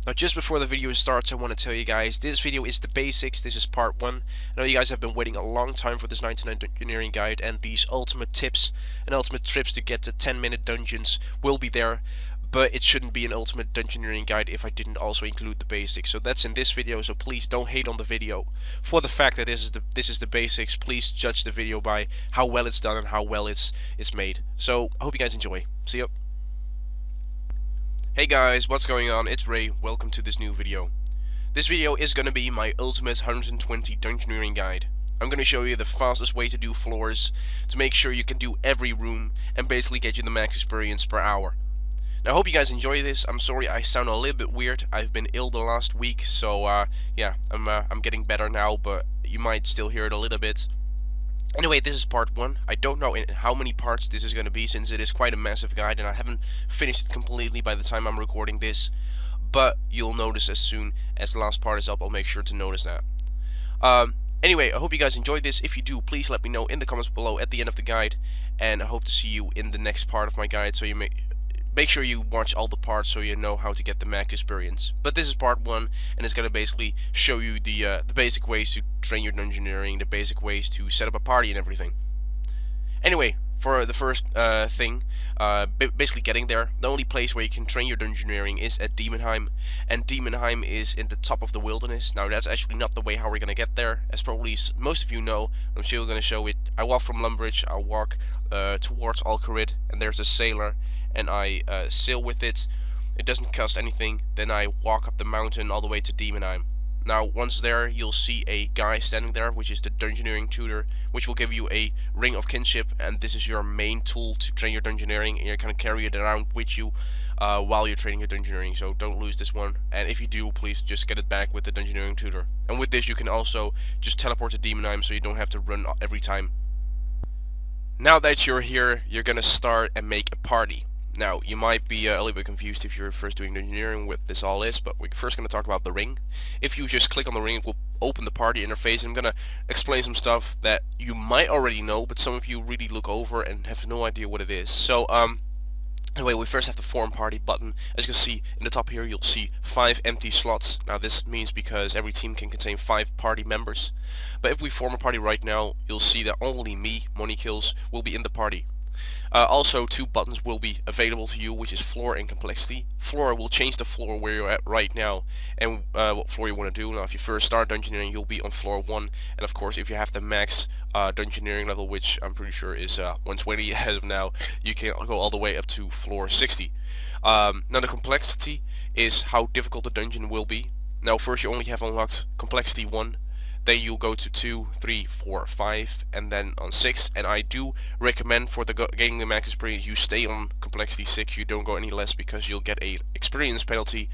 Now just before the video starts, I want to tell you guys, this video is the basics, this is part 1. I know you guys have been waiting a long time for this 99 Dungeoneering guide, and these ultimate tips and ultimate trips to get to 10-minute dungeons will be there, but it shouldn't be an ultimate Dungeoneering guide if I didn't also include the basics. So that's in this video, so please don't hate on the video for the fact that this is the basics. Please judge the video by how well it's done and how well it's made. So I hope you guys enjoy. See ya. Hey guys, what's going on? It's Ray. Welcome to this new video. This video is going to be my ultimate 120 Dungeoneering guide. I'm going to show you the fastest way to do floors to make sure you can do every room and basically get you the max experience per hour. Now I hope you guys enjoy this. I'm sorry I sound a little bit weird. I've been ill the last week, so yeah, I'm getting better now, but you might still hear it a little bit. Anyway, this is part 1. I don't know in how many parts this is going to be, since it is quite a massive guide and I haven't finished it completely by the time I'm recording this. But you'll notice as soon as the last part is up, I'll make sure to notice that. Anyway, I hope you guys enjoyed this. If you do, please let me know in the comments below at the end of the guide. And I hope to see you in the next part of my guide, so you make sure you watch all the parts so you know how to get the max experience. But this is part 1, and it's gonna basically show you the basic ways to train your Dungeoneering, the basic ways to set up a party and everything. Anyway, for the first thing, basically getting there, the only place where you can train your Dungeoneering is at Demonheim, and Demonheim is in the top of the wilderness. Now that's actually not the way how we're gonna get there, as probably most of you know. I'm still gonna show it. I walk from Lumbridge, I walk towards Alcarid, and there's a sailor, and I sail with it. It doesn't cost anything. Then I walk up the mountain all the way to Demonheim. Now once there, you'll see a guy standing there, which is the Dungeoneering tutor, which will give you a ring of kinship, and this is your main tool to train your Dungeoneering, and you can carry it around with you while you're training your Dungeoneering, so don't lose this one. And if you do, please just get it back with the Dungeoneering tutor. And with this you can also just teleport to Demonheim, so you don't have to run every time. Now that you're here, you're gonna start and make a party. Now, you might be a little bit confused if you're first doing Dungeoneering what this all is, but we're first going to talk about the ring. If you just click on the ring, it will open the party interface, and I'm going to explain some stuff that you might already know, but some of you really look over and have no idea what it is. So, anyway, we first have the form party button. As you can see in the top here, you'll see 5 empty slots. Now this means because every team can contain 5 party members. But if we form a party right now, you'll see that only me, Moneykills, will be in the party. Also, 2 buttons will be available to you, which is floor and complexity. Floor will change the floor where you're at right now and what floor you want to do. Now if you first start Dungeoneering, you'll be on floor 1, and of course if you have the max Dungeoneering level, which I'm pretty sure is 120 as of now, you can go all the way up to floor 60. Now the complexity is how difficult the dungeon will be. Now first you only have unlocked complexity 1. Then you'll go to 2, 3, 4, 5, and then on 6. And I do recommend for getting the max experience, you stay on complexity 6. You don't go any less, because you'll get a experience penalty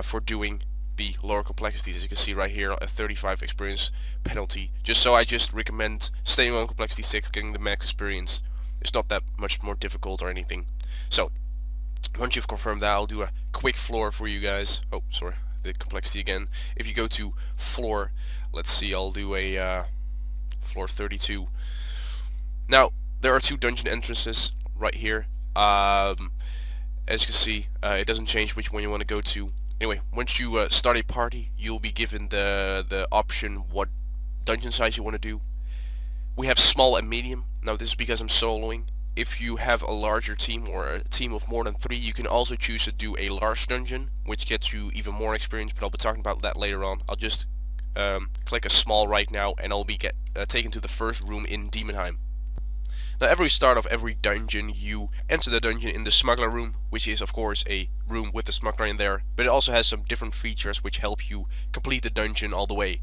for doing the lower complexities. As you can see right here, a 35 experience penalty. I just recommend staying on complexity 6, getting the max experience. It's not that much more difficult or anything. So once you've confirmed that, I'll do a quick floor for you guys. Oh, sorry. The complexity again. If you go to floor, let's see, I'll do a floor 32. Now there are 2 dungeon entrances right here. As you can see, it doesn't change which one you want to go to. Anyway, once you start a party, you'll be given the option what dungeon size you want to do. We have small and medium. Now this is because I'm soloing. If you have a larger team or a team of more than 3, you can also choose to do a large dungeon, which gets you even more experience, but I'll be talking about that later on. I'll just click a small right now, and I'll be taken to the first room in Demonheim. Now every start of every dungeon, you enter the dungeon in the smuggler room, which is of course a room with the smuggler in there, but it also has some different features which help you complete the dungeon all the way.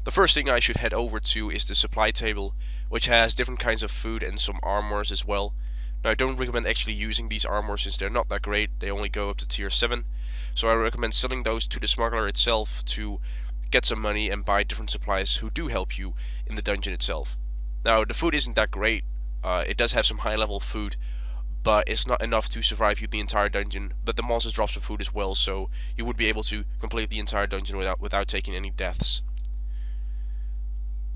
The first thing I should head over to is the supply table, which has different kinds of food and some armors as well. Now I don't recommend actually using these armors since they're not that great, they only go up to tier 7. So I recommend selling those to the smuggler itself to get some money and buy different supplies who do help you in the dungeon itself. Now the food isn't that great, it does have some high level food, but it's not enough to survive you the entire dungeon. But the monsters drop some food as well, so you would be able to complete the entire dungeon without taking any deaths.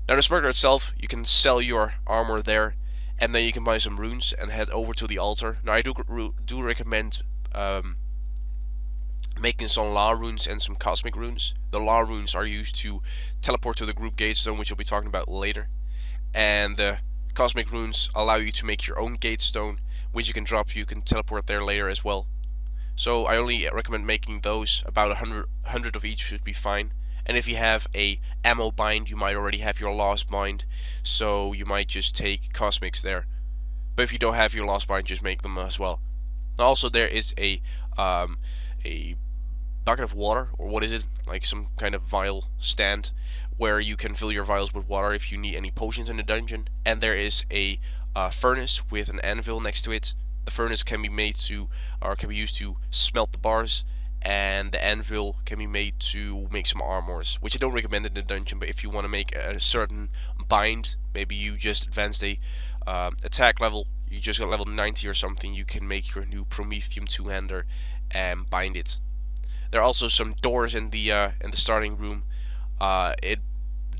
Now the smuggler itself, you can sell your armor there, and then you can buy some runes and head over to the altar. Now I do recommend making some law runes and some cosmic runes. The law runes are used to teleport to the group gate stone, which we'll be talking about later. And the cosmic runes allow you to make your own gate stone, which you can drop. You can teleport there later as well. So I only recommend making those. About 100 of each should be fine. And if you have a ammo bind, you might already have your lost bind, so you might just take cosmics there. But if you don't have your lost bind, just make them as well. Also, there is a bucket of water, or what is it? Like some kind of vial stand where you can fill your vials with water if you need any potions in the dungeon. And there is a furnace with an anvil next to it. The furnace can be made to, or can be used to smelt the bars, and the anvil can be made to make some armors, which I don't recommend in the dungeon. But if you want to make a certain bind, maybe you just advanced a attack level, you just got level 90 or something, you can make your new Prometheum two-hander and bind it. There are also some doors in the starting room. It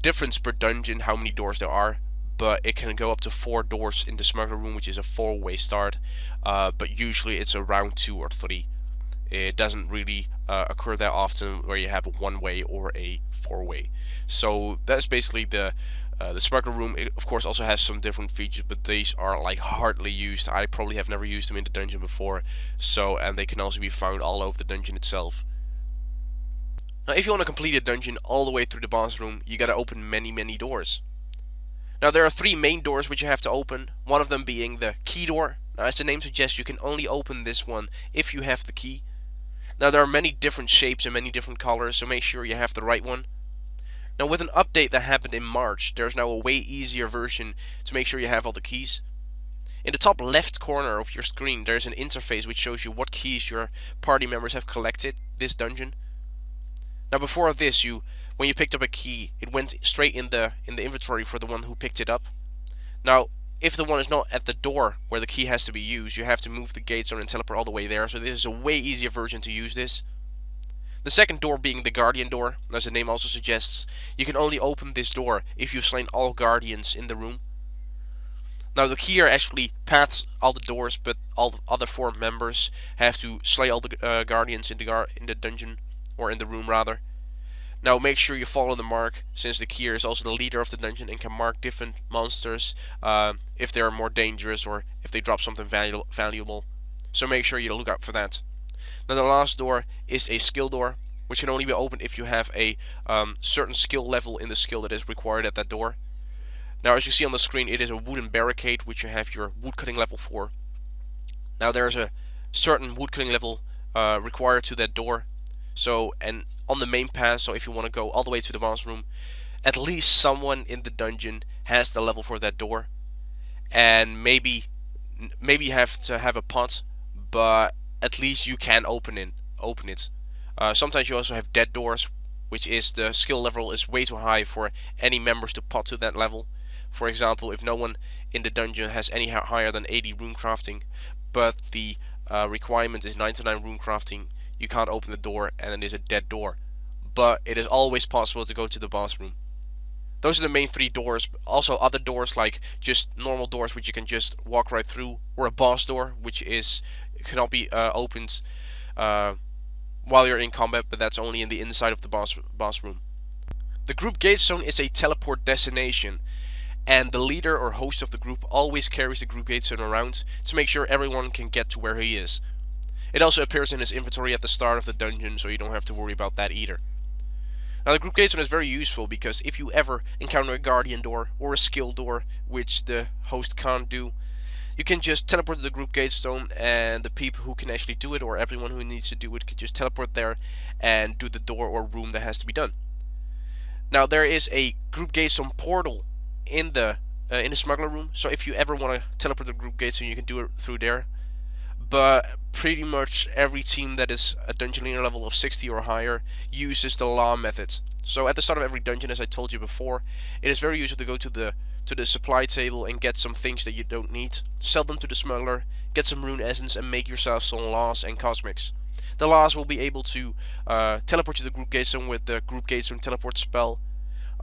differs per dungeon how many doors there are, but it can go up to 4 doors in the smuggler room, which is a 4-way start. But usually it's around 2 or 3. It doesn't really occur that often where you have a 1-way or a 4-way. So that's basically the smuggler room. It of course also has some different features, but these are like hardly used. I probably have never used them in the dungeon before. So, and they can also be found all over the dungeon itself. Now, if you want to complete a dungeon all the way through the boss room, you gotta open many doors. Now, there are 3 main doors which you have to open, one of them being the key door. Now, as the name suggests, you can only open this one if you have the key. Now, there are many different shapes and many different colors, so make sure you have the right one. Now, with an update that happened in March, there's now a way easier version to make sure you have all the keys. In the top left corner of your screen, there's an interface which shows you what keys your party members have collected this dungeon. Now, before this, when you picked up a key, it went straight in the inventory for the one who picked it up. Now, if the one is not at the door where the key has to be used, you have to move the gate zone and teleport all the way there. So this is a way easier version to use this. The second door being the guardian door, as the name also suggests, you can only open this door if you've slain all guardians in the room. Now, the key are actually paths all the doors, but all the other 4 members have to slay all the guardians in the dungeon, or in the room rather. Now, make sure you follow the mark, since the keyer is also the leader of the dungeon and can mark different monsters if they are more dangerous or if they drop something valuable. So make sure you look out for that. Now, the last door is a skill door, which can only be opened if you have a certain skill level in the skill that is required at that door. Now, as you see on the screen, it is a wooden barricade, which you have your woodcutting level for. Now, there's a certain woodcutting level required to that door. So, and on the main path, so if you want to go all the way to the boss room, at least someone in the dungeon has the level for that door. And maybe you have to have a pot, but at least you can open it. Sometimes you also have dead doors, which is the skill level is way too high for any members to pot to that level. For example, if no one in the dungeon has any higher than 80 rune crafting, but the requirement is 99 rune crafting, you can't open the door, and it is a dead door. But it is always possible to go to the boss room. Those are the main 3 doors. Also, other doors like just normal doors which you can just walk right through, or a boss door which cannot be opened while you're in combat, but that's only in the inside of the boss room. The group gate zone is a teleport destination, and the leader or host of the group always carries the group gate zone around to make sure everyone can get to where he is. It also appears in his inventory at the start of the dungeon, so you don't have to worry about that either. Now, the group gate zone is very useful because if you ever encounter a guardian door or a skill door, which the host can't do, you can just teleport to the group gate zone, and the people who can actually do it, or everyone who needs to do it, can just teleport there and do the door or room that has to be done. Now, there is a group gate zone portal in the smuggler room, so if you ever want to teleport to the group gate zone, you can do it through there. But pretty much every team that is a Dungeoneering level of 60 or higher uses the law method. So at the start of every dungeon, as I told you before, it is very useful to go to the supply table and get some things that you don't need, sell them to the smuggler, get some rune essence, and make yourself some laws and cosmics. The laws will be able to teleport to the group gate zone with the group gate zone teleport spell.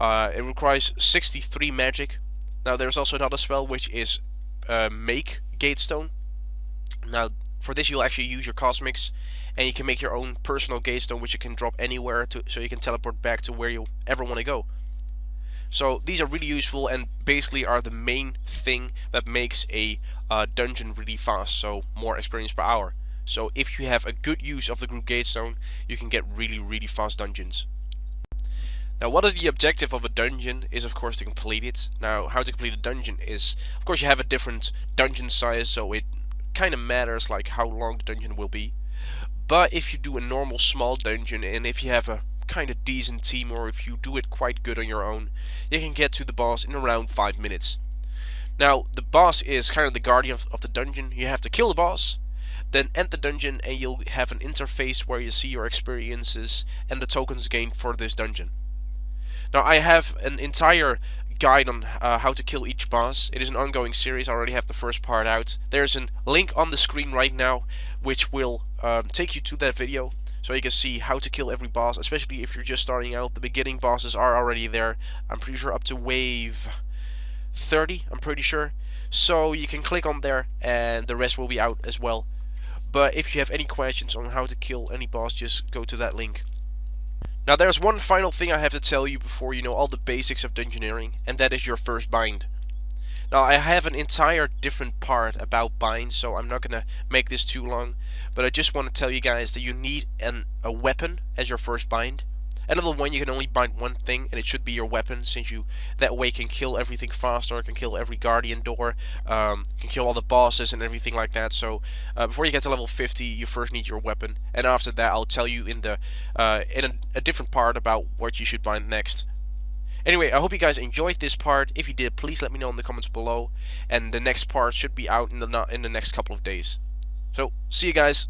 It requires 63 magic. Now, there's also another spell which is make gate stone. Now, For this, you'll actually use your cosmics, and you can make your own personal gatestone, which you can drop anywhere, so you can teleport back to where you ever want to go. So these are really useful, and basically are the main thing that makes a dungeon really fast, so more experience per hour. So if you have a good use of the group gatestone, you can get really fast dungeons. Now, what is the objective of a dungeon is, of course, to complete it. Now, how to complete a dungeon is, of course, you have a different dungeon size, so it kind of matters like how long the dungeon will be. But if you do a normal small dungeon, and if you have a kind of decent team, or if you do it quite good on your own, you can get to the boss in around 5 minutes. Now, the boss is kind of the guardian of the dungeon. You have to kill the boss, then end the dungeon, and you'll have an interface where you see your experiences and the tokens gained for this dungeon. Now, I have an entire guide on how to kill each boss. It is an ongoing series. I already have the first part out. There's a link on the screen right now which will take you to that video, so you can see how to kill every boss, especially if you're just starting out. The beginning bosses are already there. I'm pretty sure up to wave 30, I'm pretty sure. So you can click on there and the rest will be out as well. But if you have any questions on how to kill any boss, just go to that link. Now, there's one final thing I have to tell you before you know all the basics of Dungeoneering, and that is your first bind. Now, I have an entire different part about binds, so I'm not gonna make this too long, but I just want to tell you guys that you need a weapon as your first bind. At level 1, you can only bind one thing, and it should be your weapon, since you that way can kill everything faster, can kill every guardian door, can kill all the bosses and everything like that. So before you get to level 50, you first need your weapon, and after that, I'll tell you in the in a different part about what you should bind next. Anyway, I hope you guys enjoyed this part. If you did, please let me know in the comments below, and the next part should be out in the next couple of days. So, see you guys.